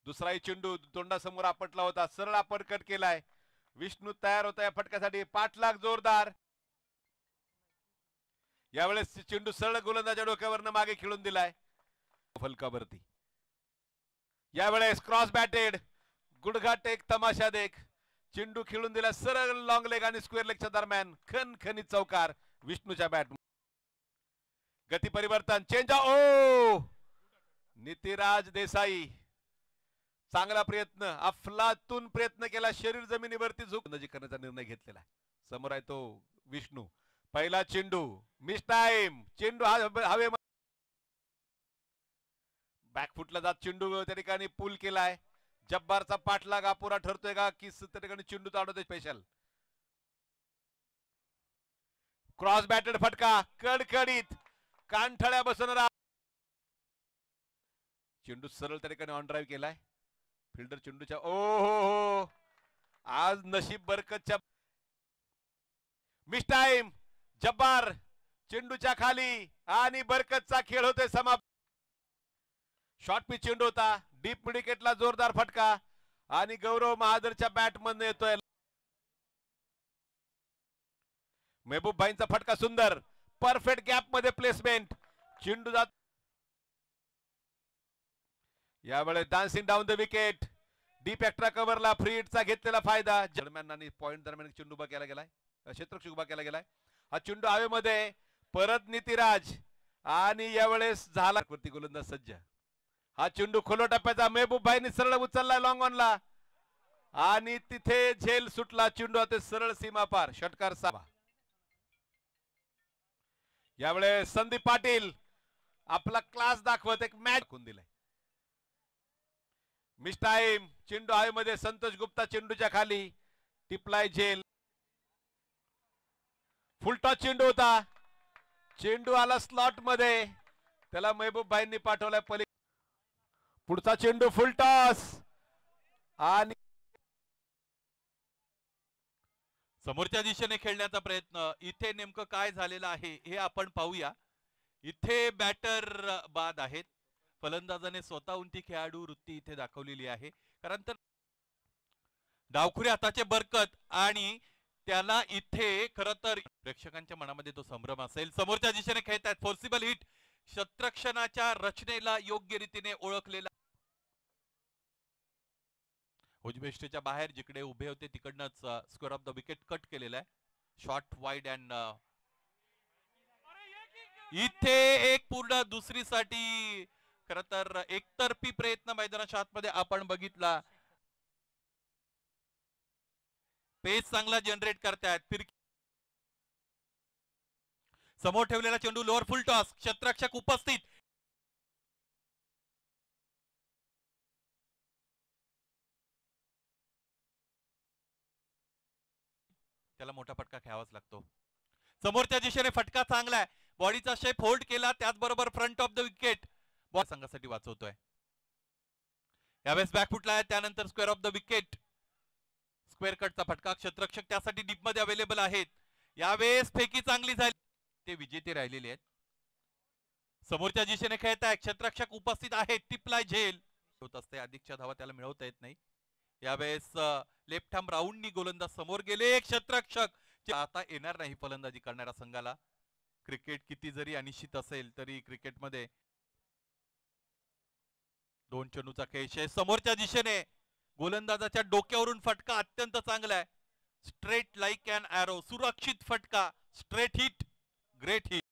दुसराही चेंडू तोंडासमोर आपटला होता, सरळ अपरकट केलाय. विष्णू तयार होता या फटक्यासाठी, पाठलाग जोरदार. यावेळेस चेंडू सरळ गोलंदाजाच्या डोक्यावरनं मागे खेळून दिलाय फलकावरती. यावेळेस क्रॉस बॅटेड, गुडघा टेक तमाशा देख. चेंडू खेळून दिला सरळ लॉंग लेग आणि स्क्वेअर लेगच्या दरम्यान. खणखणीत चौकार विष्णूच्या बॅट. गती परिवर्तन, चेंज ओ नितिराज देसाई. चांगला प्रयत्न, अफलातून प्रयत्न केला, शरीर जमिनीवरती झुकण्याची करण्याचा निर्णय घेतलेला आहे. समोर आहे तो विष्णू. पहिला चेंडू मिस टाइम, चेंडू हवे बॅकफुटला जात चेंडू त्या ठिकाणी पूल केलाय. जब्बारचा पाठलाग अपुरा ठरतोय का की त्या ठिकाणी चेंडू ताडवतोय स्पेशल. क्रॉस बॅटेड फटका, कडकडीत कानठळ्या बसवणारा चेंडू सरळ त्या ठिकाणी ऑन ड्राईव्ह केलाय. फिल्डर चेंडूच्या ओ हो, आज नशीब बरकतच्या. मिस टाइम, जब्बार चेंडूच्या खाली आणि बरकतचा खेळ होतोय समाप्त. शॉर्ट पिच चेंडू होता, डीप विकेटला जोरदार फटका आणि गौरव महादरच्या बॅट मधून येतोय. महबूब भाईंचा फटका सुंदर, परफेक्ट गॅप मध्ये प्लेसमेंट. चेंडू जात यावेळेस dancing down the wicket. Deep extra कव्हरला फ्री हिटचा घेतलेला फायदा. दरम्यान आणि पॉइंट दरम्यान चेंडू उभा केला गेलाय, क्षेत्ररक्षक उभा केला गेलाय. हा चेंडू हवेमध्ये परत नितिराज आणि यावेळेस झाला वरती गोलंदाज सज्ज. हा चेंडू खोलो टप्प्याचा, महबूब भाईंनी सरळ उचलला लॉंग ऑनला आणि तिथे झेल सुटला. चेंडू आता सरळ सीमा पार, षटकार 6. यावेळेस संदीप पाटील आपला क्लास दाखवत एक मॅच दाखवून दिलाय. मिस टाइम, चेंडू हवेमध्ये, संतोष गुप्ता चेंडूच्या खाली, टिपलाय झेल. फुल टॉस चेंडू होता, चेंडू आला स्लॉट मध्ये, त्याला महबूब भाईंनी पाठवलाय पली. पुढचा चेंडू फुल टॉस आणि समोरच्या दिशेने खेळण्याचा प्रयत्न. इथे नेमकं काय झालेलं आहे हे आपण पाहूया. इथे बॅटर बाद आहेत. फलंदाजाने स्वतःहून ती खेळाडू वृत्ती इथे दाखवलेली आहे, कारण तर डावखुरी हाताचे बरकत आणि त्याला इथे खरं तर प्रेक्षकांच्या मनामध्ये तो संभ्रम असेल. समोरच्या दिशेने खेळतात, फोर्सिबल हिट, क्षेत्ररक्षणाच्या रचनेला योग्य रीतीने ओळखलेला. उजवेष्टीच्या बाहेर जिकडे उभे होते तिकडनंच square of the wicket cut केलेला आहे. शॉर्ट वाईड अँड इथे एक पूर्ण दुसरीसाठी खरं तर एकतर्फी प्रयत्न मैदानाच्या आतमध्ये आपण बघितला. पेस चांगला जनरेट करतायत. फिरकी समोर ठेवलेला चेंडू लोअर फुल टॉस, क्षेत्ररक्षक उपस्थित. त्याला मोठा फटका खेळावाच लागतो. समोरच्या दिशेने फटका चांगला आहे, बॉडीचा शेप होल्ड केला, त्याचबरोबर front of the wicket ball संघासाठी वाचवतोय. यावेळेस बॅकफुटला आहे, त्यानंतर square of the wicket, square कटचा फटका. क्षेत्ररक्षक त्यासाठी डीप मध्ये अवेलेबल आहेत. यावेळेस फेकी चांगली झाली, ते विजेते राहिलेले आहेत. समोरच्या दिशेने खेळत आहे, क्षेत्ररक्षक उपस्थित आहेत, टिपलाय झेल होत असते. अधिकच्या धावा त्याला मिळवता येत नाही. यावेळेस लेफ्ट हॅम राऊंडनी गोलंदाज समोर गेले. क्षेत्ररक्षक आता येणार नाही फलंदाजी करणाऱ्या संघाला. क्रिकेट किती जरी अनिश्चित असेल तरी क्रिकेटमध्ये दोन चेंडूचा खेळ. समोरच्या दिशेने गोलंदाजाच्या डोक्यावरून फटका अत्यंत चांगला आहे. स्ट्रेट लाईक अन एरो, सुरक्षित फटका, स्ट्रेट हिट, ग्रेट हिट.